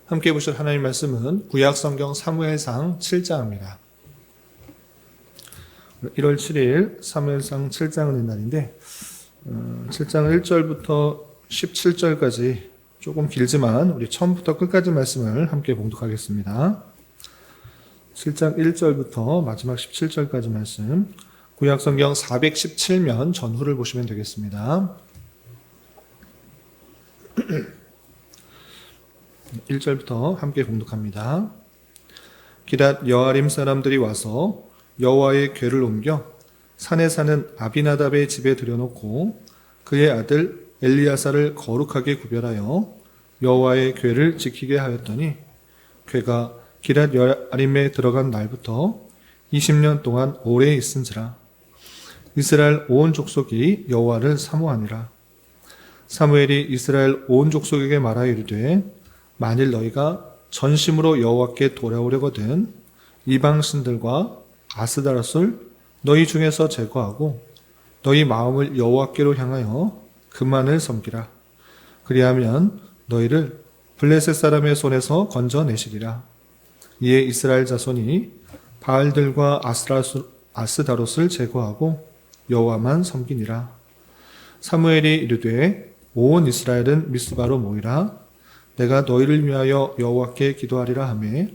함께 보실 하나님 말씀은 구약성경 사무엘상 7장입니다. 1월 7일 사무엘상 7장을 낸 날인데 7장 1절부터 17절까지 조금 길지만 우리 처음부터 끝까지 말씀을 함께 봉독하겠습니다. 7장 1절부터 마지막 17절까지 말씀, 구약성경 417면 전후를 보시면 되겠습니다. 1절부터 함께 봉독합니다. 기랏 여아림 사람들이 와서 여호와의 궤를 옮겨 산에 사는 아비나답의 집에 들여놓고 그의 아들 엘리야사를 거룩하게 구별하여 여호와의 궤를 지키게 하였더니 궤가 기랏 여아림에 들어간 날부터 20년 동안 오래 있은지라. 이스라엘 온 족속이 여호와를 사모하니라. 사무엘이 이스라엘 온 족속에게 말하여 이르되 만일 너희가 전심으로 여호와께 돌아오려거든 이방 신들과 아스다롯을 너희 중에서 제거하고 너희 마음을 여호와께로 향하여 그만을 섬기라. 그리하면 너희를 블레셋 사람의 손에서 건져내시리라. 이에 이스라엘 자손이 바알들과 아스다롯을 제거하고 여호와만 섬기니라. 사무엘이 이르되 온 이스라엘은 미스바로 모이라. 내가 너희를 위하여 여호와께 기도하리라 하며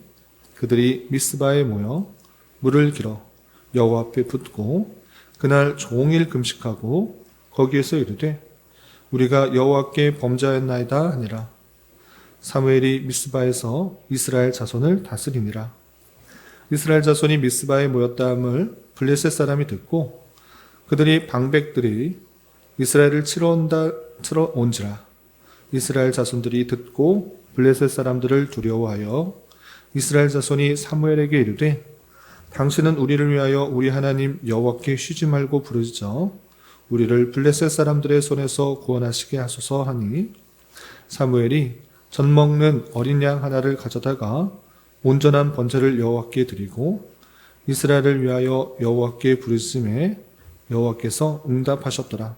그들이 미스바에 모여 물을 길어 여호와 앞에 붓고 그날 종일 금식하고 거기에서 이르되 우리가 여호와께 범죄하였나이다 하니라. 사무엘이 미스바에서 이스라엘 자손을 다스리니라. 이스라엘 자손이 미스바에 모였다 함을 블레셋 사람이 듣고 그들이 방백들이 이스라엘을 치러 온지라. 이스라엘 자손들이 듣고 블레셋 사람들을 두려워하여 이스라엘 자손이 사무엘에게 이르되 당신은 우리를 위하여 우리 하나님 여호와께 쉬지 말고 부르짖어 우리를 블레셋 사람들의 손에서 구원하시게 하소서 하니 사무엘이 젖 먹는 어린 양 하나를 가져다가 온전한 번제를 여호와께 드리고 이스라엘을 위하여 여호와께 부르짖음에 여호와께서 응답하셨더라.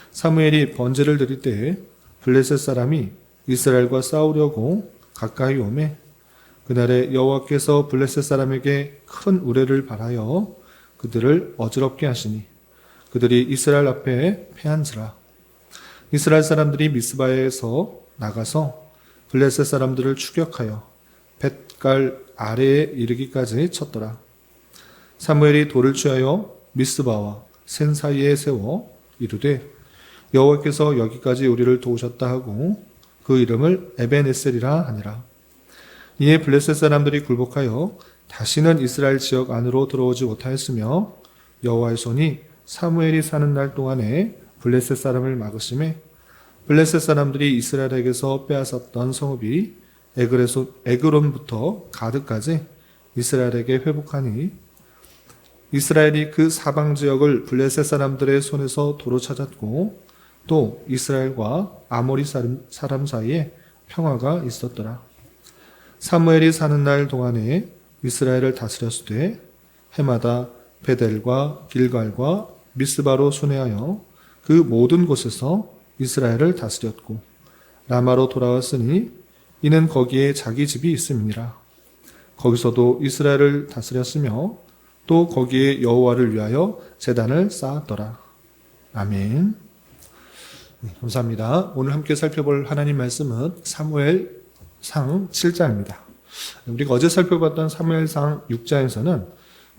사무엘이 번제를 드릴 때에 블레셋 사람이 이스라엘과 싸우려고 가까이 오매 그날에 여호와께서 블레셋 사람에게 큰 우레를 발하여 그들을 어지럽게 하시니 그들이 이스라엘 앞에 패한지라. 이스라엘 사람들이 미스바에서 나가서 블레셋 사람들을 추격하여 벳갈 아래에 이르기까지 쳤더라. 사무엘이 돌을 취하여 미스바와 센 사이에 세워 이르되 여호와께서 여기까지 우리를 도우셨다 하고 그 이름을 에벤에셀이라 하니라. 이에 블레셋 사람들이 굴복하여 다시는 이스라엘 지역 안으로 들어오지 못하였으며 여호와의 손이 사무엘이 사는 날 동안에 블레셋 사람을 막으심에 블레셋 사람들이 이스라엘에게서 빼앗았던 성읍이 에그론부터 가드까지 이스라엘에게 회복하니 이스라엘이 그 사방 지역을 블레셋 사람들의 손에서 도로 찾았고 또 이스라엘과 아모리 사람 사이에 평화가 있었더라. 사무엘이 사는 날 동안에 이스라엘을 다스렸으되 해마다 베델과 길갈과 미스바로 순회하여 그 모든 곳에서 이스라엘을 다스렸고 라마로 돌아왔으니 이는 거기에 자기 집이 있음이니라. 거기서도 이스라엘을 다스렸으며 또 거기에 여호와를 위하여 제단을 쌓았더라. 아멘. 감사합니다. 오늘 함께 살펴볼 하나님 말씀은 사무엘상 7장입니다. 우리가 어제 살펴봤던 사무엘상 6장에서는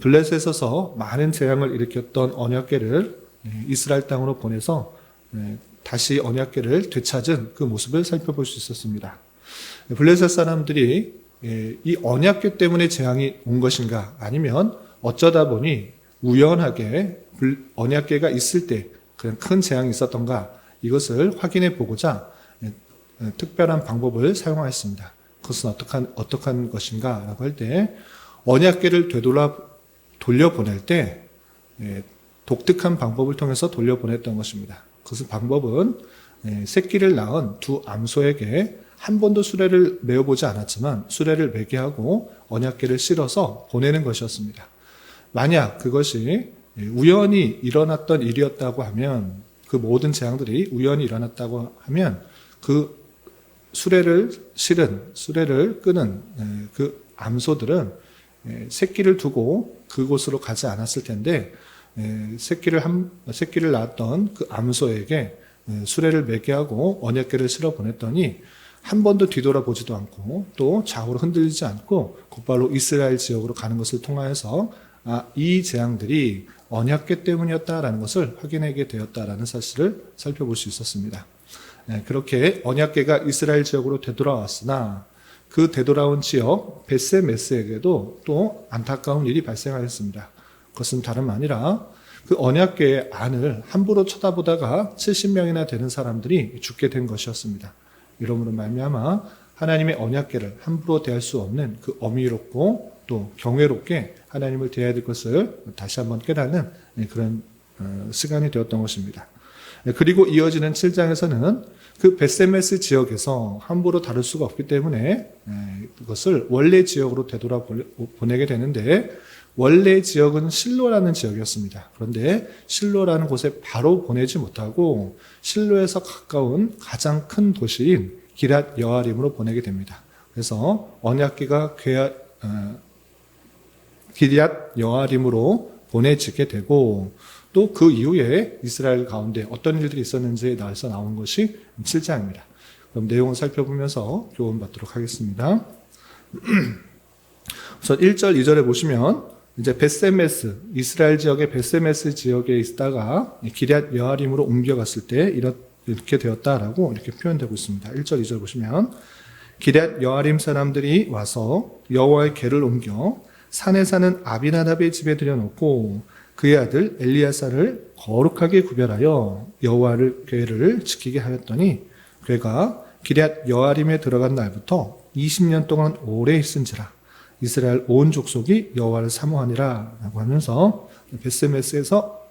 블레셋에서 많은 재앙을 일으켰던 언약궤를 이스라엘 땅으로 보내서 다시 언약궤를 되찾은 그 모습을 살펴볼 수 있었습니다. 블레셋 사람들이 이 언약궤 때문에 재앙이 온 것인가 아니면 어쩌다 보니 우연하게 언약궤가 있을 때 그런 큰 재앙이 있었던가 이것을 확인해 보고자 특별한 방법을 사용하였습니다. 그것은 어떡한 것인가 라고 할 때 언약궤를 돌려보낼 때 독특한 방법을 통해서 돌려보냈던 것입니다. 그 방법은 새끼를 낳은 두 암소에게 한 번도 수레를 메어보지 않았지만 수레를 매게 하고 언약궤를 실어서 보내는 것이었습니다. 만약 그것이 우연히 일어났던 일이었다고 하면 그 모든 재앙들이 우연히 일어났다고 하면 그 수레를 끄는 그 암소들은 새끼를 두고 그곳으로 가지 않았을 텐데 새끼를 낳았던 그 암소에게 수레를 매게 하고 언약궤를 실어 보냈더니 한 번도 뒤돌아보지도 않고 또 좌우로 흔들리지 않고 곧바로 이스라엘 지역으로 가는 것을 통하여서 이 재앙들이 언약궤 때문이었다라는 것을 확인하게 되었다라는 사실을 살펴볼 수 있었습니다. 그렇게 언약궤가 이스라엘 지역으로 되돌아왔으나 그 되돌아온 지역 벳세메스에게도 또 안타까운 일이 발생하였습니다. 그것은 다름 아니라 그 언약궤의 안을 함부로 쳐다보다가 70명이나 되는 사람들이 죽게 된 것이었습니다. 이러므로 말미암아 하나님의 언약궤를 함부로 대할 수 없는 그 어미롭고 또 경외롭게 하나님을 대해야 될 것을 다시 한번 깨닫는 그런 시간이 되었던 것입니다. 그리고 이어지는 7장에서는 그 벳세메스 지역에서 함부로 다룰 수가 없기 때문에 그것을 원래 지역으로 되돌아 보내게 되는데 원래 지역은 실로라는 지역이었습니다. 그런데 실로라는 곳에 바로 보내지 못하고 실로에서 가까운 가장 큰 도시인 기럇 여아림으로 보내게 됩니다. 그래서 언약궤가 기럇 여아림으로 보내지게 되고 또 그 이후에 이스라엘 가운데 어떤 일들이 있었는지에 대해서 나온 것이 7장입니다. 그럼 내용을 살펴보면서 교훈받도록 하겠습니다. 우선 1절, 2절에 보시면 이제 벳세메스, 이스라엘 지역의 벳세메스 지역에 있다가 기럇 여아림으로 옮겨갔을 때 이렇게 되었다라고 이렇게 표현되고 있습니다. 1절, 2절 보시면 기럇 여아림 사람들이 와서 여호와의 궤를 옮겨 산에 사는 아비나답의 집에 들여놓고 그의 아들 엘리야사를 거룩하게 구별하여 여호와의 궤를 지키게 하였더니 궤가 기럇 여아림에 들어간 날부터 20년 동안 오래 있은지라 이스라엘 온 족속이 여호와를 사모하니라 라고 하면서 벳세메스에서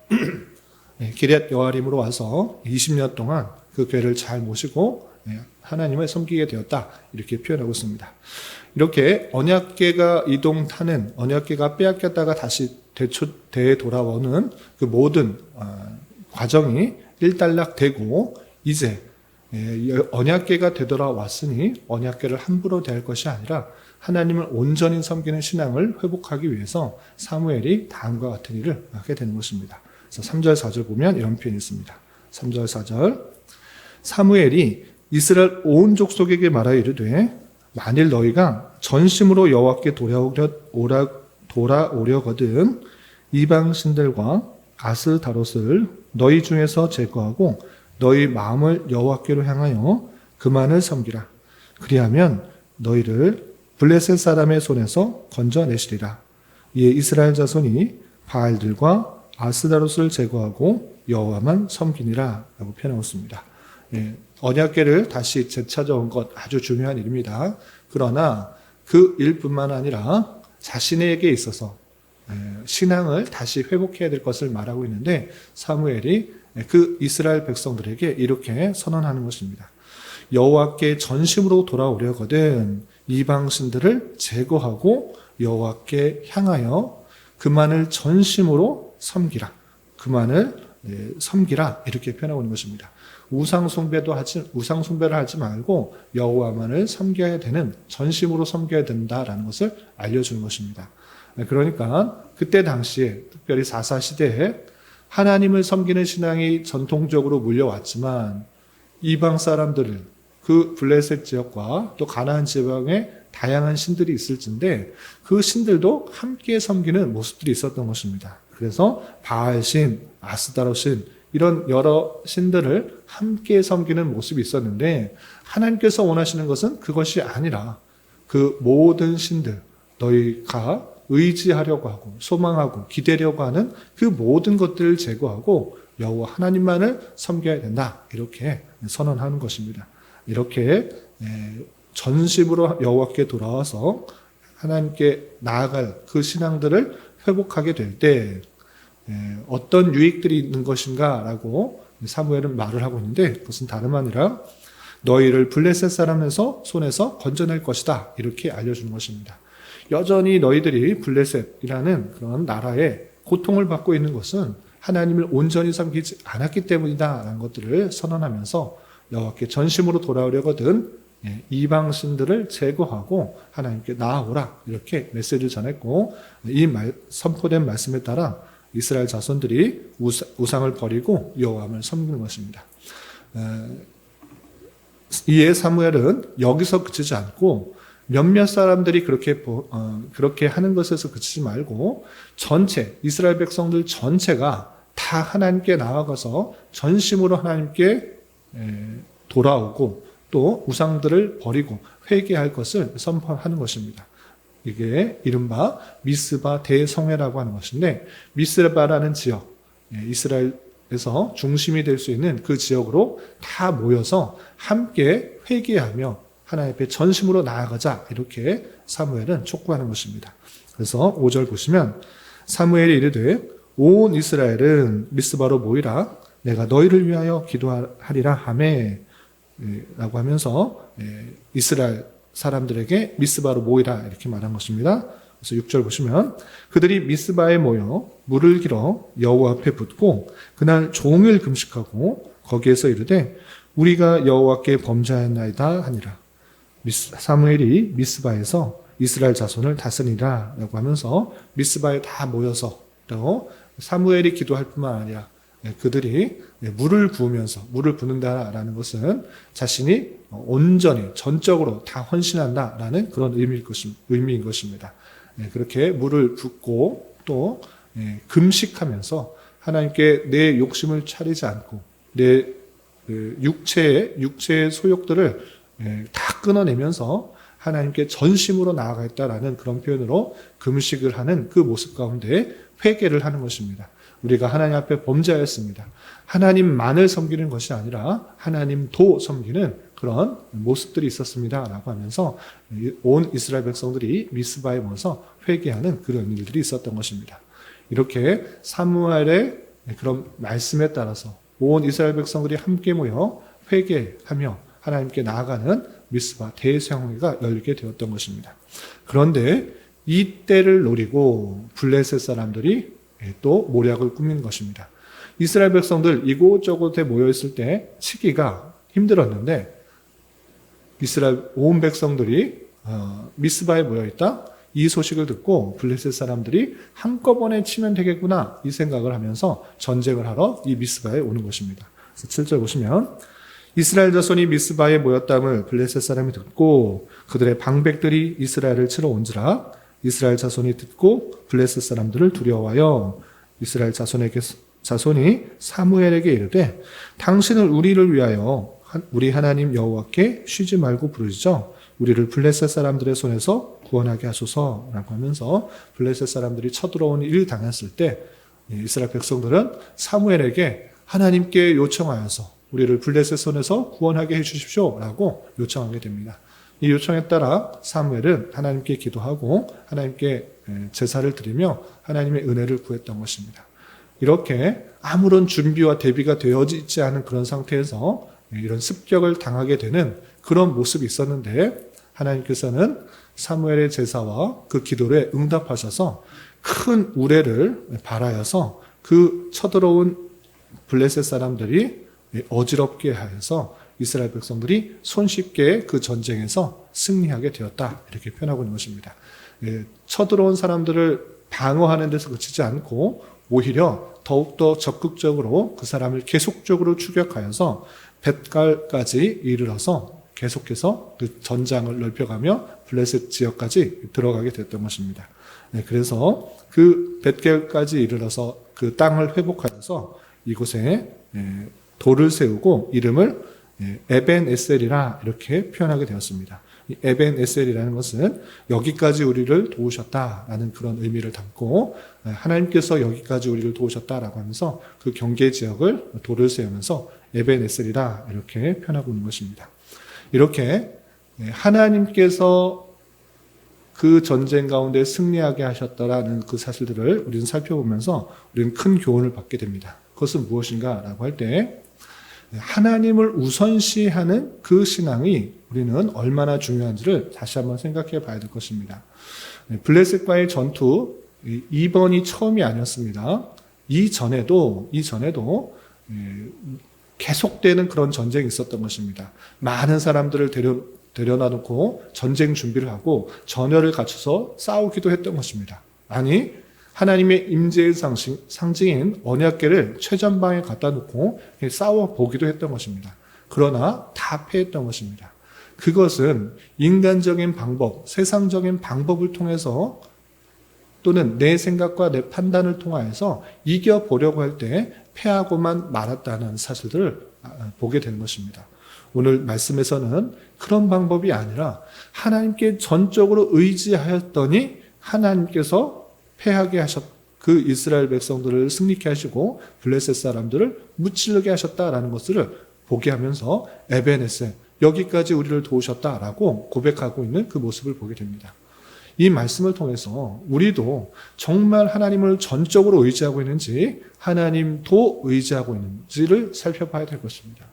기럇 여아림으로 와서 20년 동안 그 궤를 잘 모시고 하나님을 섬기게 되었다 이렇게 표현하고 있습니다. 이렇게 언약궤가 이동타는 언약궤가 빼앗겼다가 다시 되돌아오는 그 모든 과정이 일단락되고 이제 언약궤가 되돌아왔으니 언약궤를 함부로 대할 것이 아니라 하나님을 온전히 섬기는 신앙을 회복하기 위해서 사무엘이 다음과 같은 일을 하게 되는 것입니다. 그래서 3절, 4절 보면 이런 표현이 있습니다. 3절, 4절 사무엘이 이스라엘 온 족속에게 말하여 이르되 만일 너희가 전심으로 여호와께 돌아오려거든 이방 신들과 아스다롯을 너희 중에서 제거하고 너희 마음을 여호와께로 향하여 그만을 섬기라. 그리하면 너희를 블레셋 사람의 손에서 건져내시리라. 이에 이스라엘 자손이 바알들과 아스다롯을 제거하고 여호와만 섬기니라 라고 표현하고 있습니다. 언약궤를 다시 되찾아온 것 아주 중요한 일입니다. 그러나 그 일뿐만 아니라 자신에게 있어서 신앙을 다시 회복해야 될 것을 말하고 있는데 사무엘이 그 이스라엘 백성들에게 이렇게 선언하는 것입니다. 여호와께 전심으로 돌아오려거든 이방 신들을 제거하고 여호와께 향하여 그만을 전심으로 섬기라. 그만을 섬기라 이렇게 표현하고 있는 것입니다. 우상 숭배를 하지 말고 여호와만을 섬겨야 되는 전심으로 섬겨야 된다라는 것을 알려주는 것입니다. 그러니까 그때 당시에 특별히 4사 시대에 하나님을 섬기는 신앙이 전통적으로 물려왔지만 이방 사람들은 그 블레셋 지역과 또 가나안 지방에 다양한 신들이 있을진데 그 신들도 함께 섬기는 모습들이 있었던 것입니다. 그래서 바알신, 아스다롯신 이런 여러 신들을 함께 섬기는 모습이 있었는데 하나님께서 원하시는 것은 그것이 아니라 그 모든 신들 너희가 의지하려고 하고 소망하고 기대려고 하는 그 모든 것들을 제거하고 여호와 하나님만을 섬겨야 된다 이렇게 선언하는 것입니다. 이렇게 전심으로 여호와께 돌아와서 하나님께 나아갈 그 신앙들을 회복하게 될 때 어떤 유익들이 있는 것인가라고 사무엘은 말을 하고 있는데 그것은 다름 아니라 너희를 블레셋 사람에서 손에서 건져낼 것이다 이렇게 알려주는 것입니다. 여전히 너희들이 블레셋이라는 그런 나라에 고통을 받고 있는 것은 하나님을 온전히 섬기지 않았기 때문이다라는 것들을 선언하면서 여호와께 전심으로 돌아오려거든 이방 신들을 제거하고 하나님께 나아오라 이렇게 메시지를 전했고, 이 선포된 말씀에 따라 이스라엘 자손들이 우상을 버리고 여호와를 섬기는 것입니다. 이에 사무엘은 여기서 그치지 않고 몇몇 사람들이 그렇게 하는 것에서 그치지 말고 전체 이스라엘 백성들 전체가 다 하나님께 나아가서 전심으로 하나님께 돌아오고 또 우상들을 버리고 회개할 것을 선포하는 것입니다. 이게 이른바 미스바 대성회라고 하는 것인데, 미스바라는 지역, 이스라엘에서 중심이 될 수 있는 그 지역으로 다 모여서 함께 회개하며 하나님 앞에 전심으로 나아가자, 이렇게 사무엘은 촉구하는 것입니다. 그래서 5절 보시면 사무엘이 이르되 온 이스라엘은 미스바로 모이라, 내가 너희를 위하여 기도하리라 하매 라고 하면서 이스라엘 사람들에게 미스바로 모이라 이렇게 말한 것입니다. 그래서 6절 보시면 그들이 미스바에 모여 물을 길어 여호와 앞에 붓고 그날 종일 금식하고 거기에서 이르되 우리가 여호와께 범죄하였나이다 하니라. 사무엘이 미스바에서 이스라엘 자손을 다스리라 라고 하면서 미스바에 다 모여서 또 사무엘이 기도할 뿐만 아니라 그들이 물을 부으면서, 물을 붓는다라는 것은 자신이 온전히 전적으로 다 헌신한다라는 그런 의미인 것입니다. 그렇게 물을 붓고 또 금식하면서 하나님께 내 욕심을 차리지 않고 내 육체의 소욕들을 다 끊어내면서 하나님께 전심으로 나아가겠다라는 그런 표현으로 금식을 하는 그 모습 가운데 회개를 하는 것입니다. 우리가 하나님 앞에 범죄하였습니다. 하나님만을 섬기는 것이 아니라 하나님도 섬기는 그런 모습들이 있었습니다 라고 하면서 온 이스라엘 백성들이 미스바에 모여서 회개하는 그런 일들이 있었던 것입니다. 이렇게 사무엘의 그런 말씀에 따라서 온 이스라엘 백성들이 함께 모여 회개하며 하나님께 나아가는 미스바 대성회가 열리게 되었던 것입니다. 그런데 이 때를 노리고 블레셋 사람들이 또 모략을 꾸민 것입니다. 이스라엘 백성들 이곳저곳에 모여있을 때 치기가 힘들었는데 이스라엘 온 백성들이 미스바에 모여있다, 이 소식을 듣고 블레셋 사람들이 한꺼번에 치면 되겠구나 이 생각을 하면서 전쟁을 하러 이 미스바에 오는 것입니다. 그래서 7절 보시면 이스라엘 자손이 미스바에 모였다함을 블레셋 사람이 듣고 그들의 방백들이 이스라엘을 치러 온지라. 이스라엘 자손이 듣고 블레셋 사람들을 두려워하여 이스라엘 자손이 사무엘에게 이르되 당신은 우리를 위하여 우리 하나님 여호와께 쉬지 말고 부르짖어 우리를 블레셋 사람들의 손에서 구원하게 하소서라고 하면서 블레셋 사람들이 쳐들어온 일을 당했을 때 이스라엘 백성들은 사무엘에게 하나님께 요청하여서 우리를 블레셋 손에서 구원하게 해주십시오라고 요청하게 됩니다. 이 요청에 따라 사무엘은 하나님께 기도하고 하나님께 제사를 드리며 하나님의 은혜를 구했던 것입니다. 이렇게 아무런 준비와 대비가 되어지지 않은 그런 상태에서 이런 습격을 당하게 되는 그런 모습이 있었는데 하나님께서는 사무엘의 제사와 그 기도에 응답하셔서 큰 우레를 발하여서 그 쳐들어온 블레셋 사람들이 어지럽게 하여서 이스라엘 백성들이 손쉽게 그 전쟁에서 승리하게 되었다 이렇게 표현하고 있는 것입니다. 쳐들어온 사람들을 방어하는 데서 그치지 않고 오히려 더욱더 적극적으로 그 사람을 계속적으로 추격하여서 벳갈까지 이르러서 계속해서 그 전장을 넓혀가며 블레셋 지역까지 들어가게 됐던 것입니다. 그래서 그 벳갈까지 이르러서 그 땅을 회복하여서 이곳에 돌을 세우고 이름을 에벤 에셀이라 이렇게 표현하게 되었습니다. 이 에벤 에셀이라는 것은 여기까지 우리를 도우셨다라는 그런 의미를 담고 하나님께서 여기까지 우리를 도우셨다라고 하면서 그 경계 지역을 돌을 세우면서 에벤 에셀이라 이렇게 표현하고 있는 것입니다. 이렇게 하나님께서 그 전쟁 가운데 승리하게 하셨다라는 그 사실들을 우리는 살펴보면서 우리는 큰 교훈을 받게 됩니다. 그것은 무엇인가라고 할 때 하나님을 우선시하는 그 신앙이 우리는 얼마나 중요한지를 다시 한번 생각해 봐야 될 것입니다. 블레셋과의 전투 이번이 처음이 아니었습니다. 이전에도 계속되는 그런 전쟁이 있었던 것입니다. 많은 사람들을 데려다 놓고 전쟁 준비를 하고 전열을 갖춰서 싸우기도 했던 것입니다. 아니, 하나님의 임재의 상징인 언약궤를 최전방에 갖다 놓고 싸워보기도 했던 것입니다. 그러나 다 패했던 것입니다. 그것은 인간적인 방법, 세상적인 방법을 통해서 또는 내 생각과 내 판단을 통하여서 이겨보려고 할 때 패하고만 말았다는 사실들을 보게 되는 것입니다. 오늘 말씀에서는 그런 방법이 아니라 하나님께 전적으로 의지하였더니 하나님께서 패하게 그 이스라엘 백성들을 승리케 하시고 블레셋 사람들을 무찌르게 하셨다라는 것을 보게 하면서 에베네셀, 여기까지 우리를 도우셨다라고 고백하고 있는 그 모습을 보게 됩니다. 이 말씀을 통해서 우리도 정말 하나님을 전적으로 의지하고 있는지 하나님도 의지하고 있는지를 살펴봐야 될 것입니다.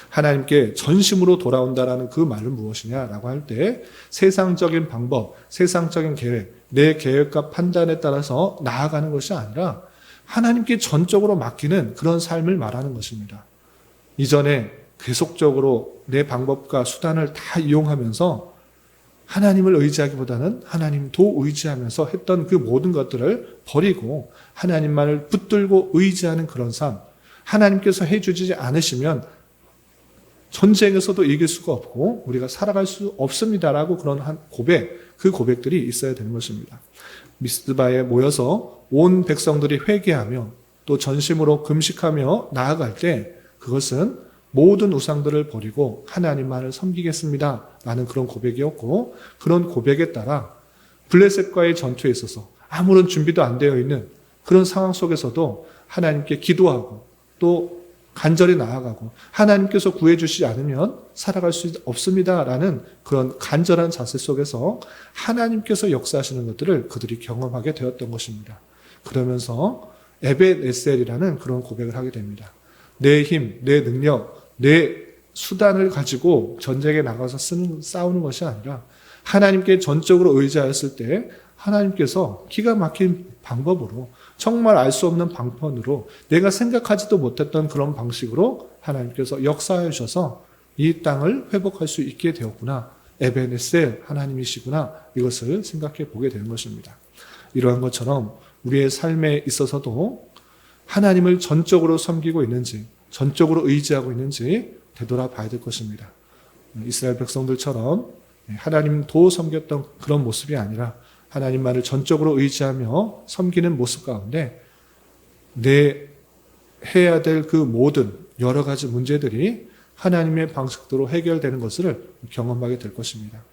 하나님께 전심으로 돌아온다라는 그 말은 무엇이냐라고 할 때 세상적인 방법, 세상적인 계획, 내 계획과 판단에 따라서 나아가는 것이 아니라 하나님께 전적으로 맡기는 그런 삶을 말하는 것입니다. 이전에 계속적으로 내 방법과 수단을 다 이용하면서 하나님을 의지하기보다는 하나님도 의지하면서 했던 그 모든 것들을 버리고 하나님만을 붙들고 의지하는 그런 삶, 하나님께서 해주지 않으시면 전쟁에서도 이길 수가 없고 우리가 살아갈 수 없습니다라고 그런 한 고백, 그 고백들이 있어야 되는 것입니다. 미스바에 모여서 온 백성들이 회개하며 또 전심으로 금식하며 나아갈 때 그것은 모든 우상들을 버리고 하나님만을 섬기겠습니다 라는 그런 고백이었고, 그런 고백에 따라 블레셋과의 전투에 있어서 아무런 준비도 안 되어 있는 그런 상황 속에서도 하나님께 기도하고 또 간절히 나아가고 하나님께서 구해주시지 않으면 살아갈 수 없습니다라는 그런 간절한 자세 속에서 하나님께서 역사하시는 것들을 그들이 경험하게 되었던 것입니다. 그러면서 에벳에셀이라는 그런 고백을 하게 됩니다. 내 힘, 내 능력, 내 수단을 가지고 전쟁에 나가서 싸우는 것이 아니라 하나님께 전적으로 의지하였을 때 하나님께서 기가 막힌 방법으로 정말 알 수 없는 방편으로 내가 생각하지도 못했던 그런 방식으로 하나님께서 역사해 주셔서 이 땅을 회복할 수 있게 되었구나. 에베네셀 하나님이시구나. 이것을 생각해 보게 되는 것입니다. 이러한 것처럼 우리의 삶에 있어서도 하나님을 전적으로 섬기고 있는지, 전적으로 의지하고 있는지 되돌아봐야 될 것입니다. 이스라엘 백성들처럼 하나님도 섬겼던 그런 모습이 아니라 하나님만을 전적으로 의지하며 섬기는 모습 가운데 내 해야 될 그 모든 여러 가지 문제들이 하나님의 방식대로 해결되는 것을 경험하게 될 것입니다.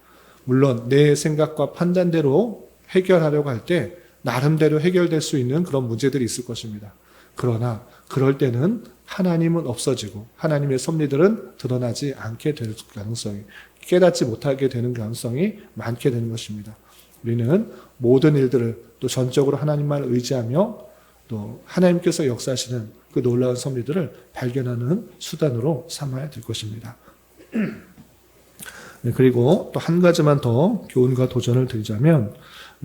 물론 내 생각과 판단대로 해결하려고 할 때 나름대로 해결될 수 있는 그런 문제들이 있을 것입니다. 그러나 그럴 때는 하나님은 없어지고 하나님의 섭리들은 드러나지 않게 될 가능성이, 깨닫지 못하게 되는 가능성이 많게 되는 것입니다. 우리는 모든 일들을 또 전적으로 하나님만을 의지하며 또 하나님께서 역사하시는 그 놀라운 섭리들을 발견하는 수단으로 삼아야 될 것입니다. 그리고 또 한 가지만 더 교훈과 도전을 드리자면,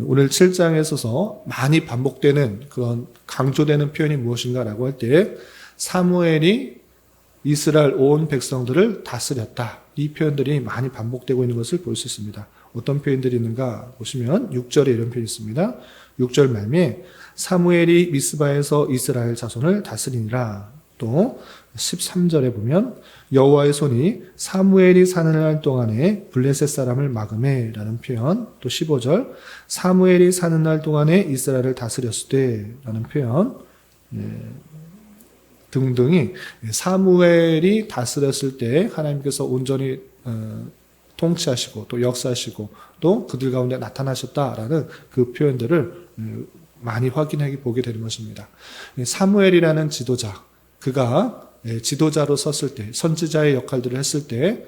오늘 7장에 있어서 많이 반복되는 그런 강조되는 표현이 무엇인가라고 할 때 사무엘이 이스라엘 온 백성들을 다스렸다. 이 표현들이 많이 반복되고 있는 것을 볼 수 있습니다. 어떤 표현들이 있는가 보시면 6절에 이런 표현이 있습니다. 6절 말미에 사무엘이 미스바에서 이스라엘 자손을 다스리니라. 또 13절에 보면 여호와의 손이 사무엘이 사는 날 동안에 블레셋 사람을 막음해 라는 표현, 또 15절 사무엘이 사는 날 동안에 이스라엘을 다스렸을 때 라는 표현 등등이 사무엘이 다스렸을 때 하나님께서 온전히 통치하시고 또 역사하시고 또 그들 가운데 나타나셨다라는 그 표현들을 많이 확인하게 보게 되는 것입니다. 사무엘이라는 지도자, 그가 지도자로 섰을 때, 선지자의 역할들을 했을 때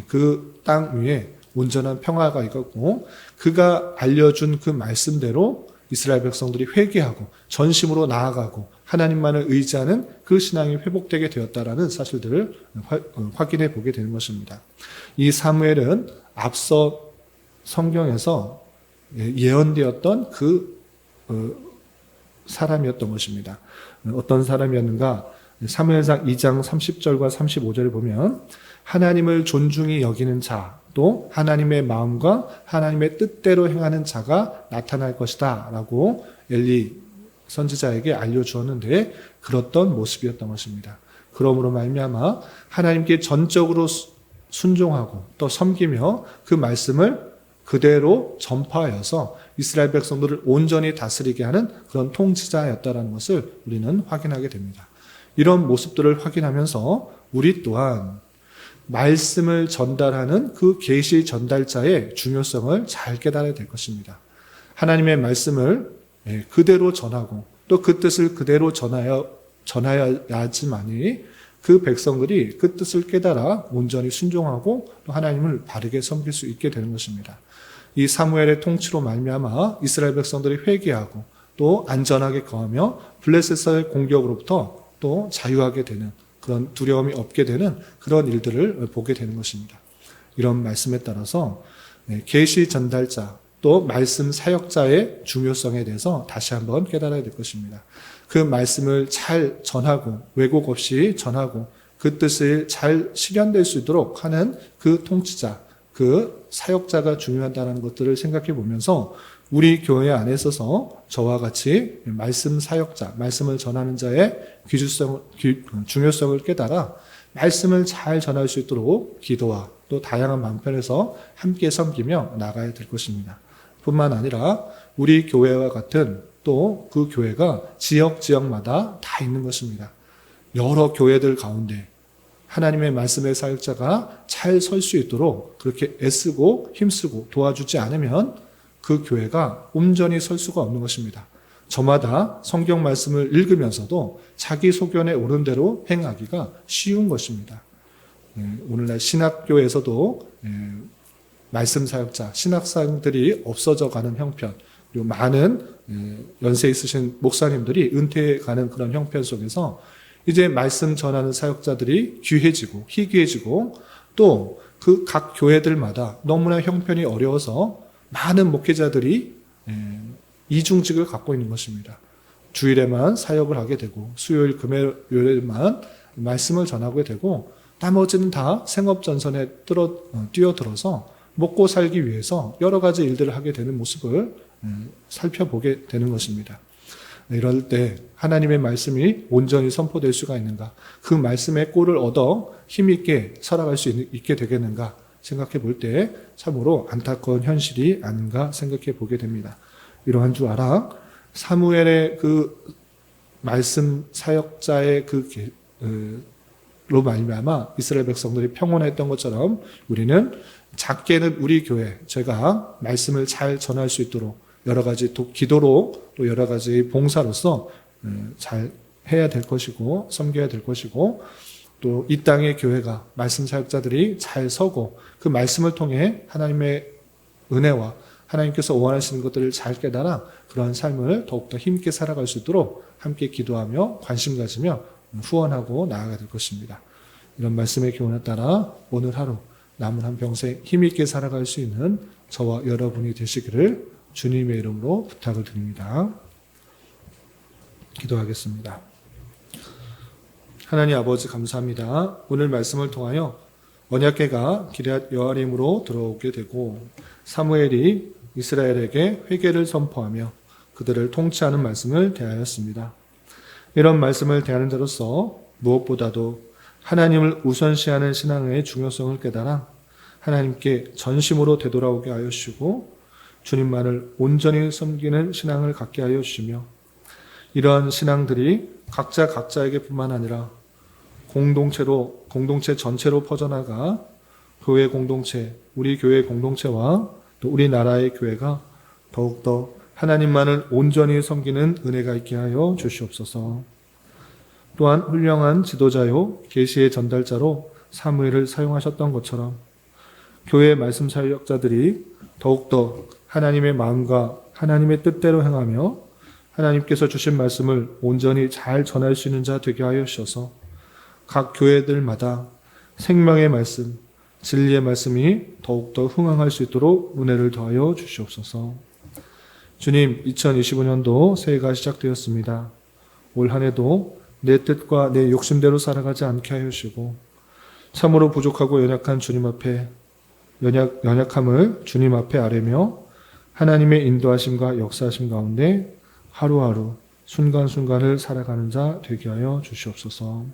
그 땅 위에 온전한 평화가 있었고, 그가 알려준 그 말씀대로 이스라엘 백성들이 회개하고 전심으로 나아가고 하나님만을 의지하는 그 신앙이 회복되게 되었다라는 사실들을 확인해 보게 되는 것입니다. 이 사무엘은 앞서 성경에서 예언되었던 그 사람이었던 것입니다. 어떤 사람이었는가? 사무엘상 2장 30절과 35절을 보면 하나님을 존중히 여기는 자, 또 하나님의 마음과 하나님의 뜻대로 행하는 자가 나타날 것이다 라고 엘리 선지자에게 알려주었는데 그렇던 모습이었던 것입니다. 그러므로 말미암아 하나님께 전적으로 순종하고 또 섬기며 그 말씀을 그대로 전파하여서 이스라엘 백성들을 온전히 다스리게 하는 그런 통치자였다는 것을 우리는 확인하게 됩니다. 이런 모습들을 확인하면서 우리 또한 말씀을 전달하는 그 계시 전달자의 중요성을 잘 깨달아야 될 것입니다. 하나님의 말씀을 그대로 전하고 또 그 뜻을 그대로 전하여야지만이 그 백성들이 그 뜻을 깨달아 온전히 순종하고 또 하나님을 바르게 섬길 수 있게 되는 것입니다. 이 사무엘의 통치로 말미암아 이스라엘 백성들이 회개하고 또 안전하게 거하며 블레셋의 공격으로부터 또 자유하게 되는 그런 두려움이 없게 되는 그런 일들을 보게 되는 것입니다. 이런 말씀에 따라서 계시 전달자 또 말씀 사역자의 중요성에 대해서 다시 한번 깨달아야 될 것입니다. 그 말씀을 잘 전하고 왜곡 없이 전하고 그 뜻을 잘 실현될 수 있도록 하는 그 통치자, 그 사역자가 중요하다는 것들을 생각해 보면서 우리 교회 안에 있어서 저와 같이 말씀 사역자, 말씀을 전하는 자의 중요성을 깨달아 말씀을 잘 전할 수 있도록 기도와 또 다양한 방편에서 함께 섬기며 나가야 될 것입니다. 뿐만 아니라 우리 교회와 같은 또 그 교회가 지역마다 다 있는 것입니다. 여러 교회들 가운데 하나님의 말씀의 사역자가 잘 설 수 있도록 그렇게 애쓰고 힘쓰고 도와주지 않으면 그 교회가 온전히 설 수가 없는 것입니다. 저마다 성경 말씀을 읽으면서도 자기 소견에 오른 대로 행하기가 쉬운 것입니다. 오늘날 신학교에서도 말씀 사역자, 신학생들이 없어져 가는 형편, 그리고 많은 연세 있으신 목사님들이 은퇴해 가는 그런 형편 속에서 이제 말씀 전하는 사역자들이 귀해지고 희귀해지고 또 그 각 교회들마다 너무나 형편이 어려워서 많은 목회자들이 이중직을 갖고 있는 것입니다. 주일에만 사역을 하게 되고 수요일 금요일에만 말씀을 전하게 되고 나머지는 다 생업전선에 뛰어들어서 먹고 살기 위해서 여러 가지 일들을 하게 되는 모습을 살펴보게 되는 것입니다. 이럴 때 하나님의 말씀이 온전히 선포될 수가 있는가? 그 말씀의 꼴을 얻어 힘있게 살아갈 수 있게 되겠는가? 생각해 볼 때 참으로 안타까운 현실이 아닌가 생각해 보게 됩니다. 이러한 줄 알아 사무엘의 그 말씀 사역자의 로 말미암아 이스라엘 백성들이 평온했던 것처럼 우리는 작게는 우리 교회 제가 말씀을 잘 전할 수 있도록 여러 가지 기도로 또 여러 가지 봉사로서 잘 해야 될 것이고 섬겨야 될 것이고 또 이 땅의 교회가 말씀 사역자들이 잘 서고 그 말씀을 통해 하나님의 은혜와 하나님께서 원하시는 것들을 잘 깨달아 그러한 삶을 더욱더 힘있게 살아갈 수 있도록 함께 기도하며 관심 가지며 후원하고 나아가야 될 것입니다. 이런 말씀의 교훈에 따라 오늘 하루 남은 한 평생 힘있게 살아갈 수 있는 저와 여러분이 되시기를 주님의 이름으로 부탁을 드립니다. 기도하겠습니다. 하나님 아버지 감사합니다. 오늘 말씀을 통하여 언약궤가 기럇 여아림으로 들어오게 되고 사무엘이 이스라엘에게 회개를 선포하며 그들을 통치하는 말씀을 대하였습니다. 이런 말씀을 대하는 자로서 무엇보다도 하나님을 우선시하는 신앙의 중요성을 깨달아 하나님께 전심으로 되돌아오게 하여 주시고 주님만을 온전히 섬기는 신앙을 갖게 하여 주시며 이러한 신앙들이 각자 각자에게뿐만 아니라 공동체 전체로 퍼져나가 교회 공동체, 우리 교회 공동체와 또 우리나라의 교회가 더욱더 하나님만을 온전히 섬기는 은혜가 있게 하여 주시옵소서. 또한 훌륭한 지도자요 계시의 전달자로 사무엘을 사용하셨던 것처럼 교회 말씀 사역자들이 더욱더 하나님의 마음과 하나님의 뜻대로 행하며 하나님께서 주신 말씀을 온전히 잘 전할 수 있는 자 되게 하여 주셔서 각 교회들마다 생명의 말씀, 진리의 말씀이 더욱더 흥황할 수 있도록 은혜를 더하여 주시옵소서. 주님, 2025년도 새해가 시작되었습니다. 올 한 해도 내 뜻과 내 욕심대로 살아가지 않게 하여 주시고 참으로 부족하고 연약한 주님 앞에 연약함을 주님 앞에 아뢰며 하나님의 인도하심과 역사하심 가운데 하루하루 순간순간을 살아가는 자 되게 하여 주시옵소서.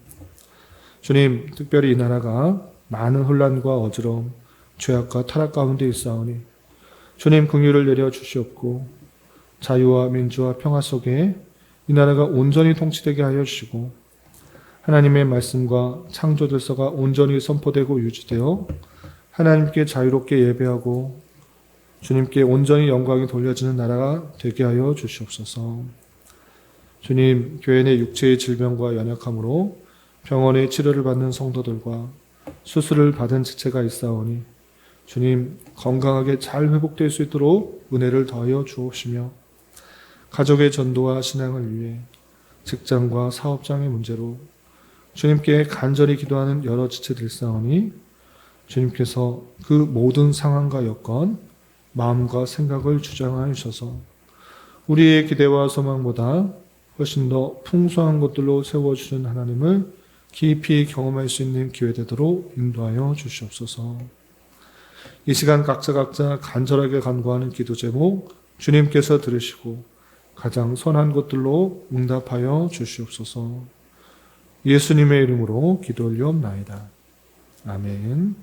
주님, 특별히 이 나라가 많은 혼란과 어지러움, 죄악과 타락 가운데 있사오니 주님 긍휼을 내려 주시옵고 자유와 민주와 평화 속에 이 나라가 온전히 통치되게 하여 주시고 하나님의 말씀과 창조 질서가 온전히 선포되고 유지되어 하나님께 자유롭게 예배하고 주님께 온전히 영광이 돌려지는 나라가 되게 하여 주시옵소서. 주님, 교회 내 육체의 질병과 연약함으로 병원의 치료를 받는 성도들과 수술을 받은 지체가 있사오니 주님, 건강하게 잘 회복될 수 있도록 은혜를 더하여 주옵시며 가족의 전도와 신앙을 위해 직장과 사업장의 문제로 주님께 간절히 기도하는 여러 지체들 있사오니 주님께서 그 모든 상황과 여건, 마음과 생각을 주장하여 주셔서 우리의 기대와 소망보다 훨씬 더 풍성한 것들로 세워주신 하나님을 깊이 경험할 수 있는 기회 되도록 인도하여 주시옵소서. 이 시간 각자 간절하게 간구하는 기도 제목 주님께서 들으시고 가장 선한 것들로 응답하여 주시옵소서. 예수님의 이름으로 기도 올리옵나이다. 아멘.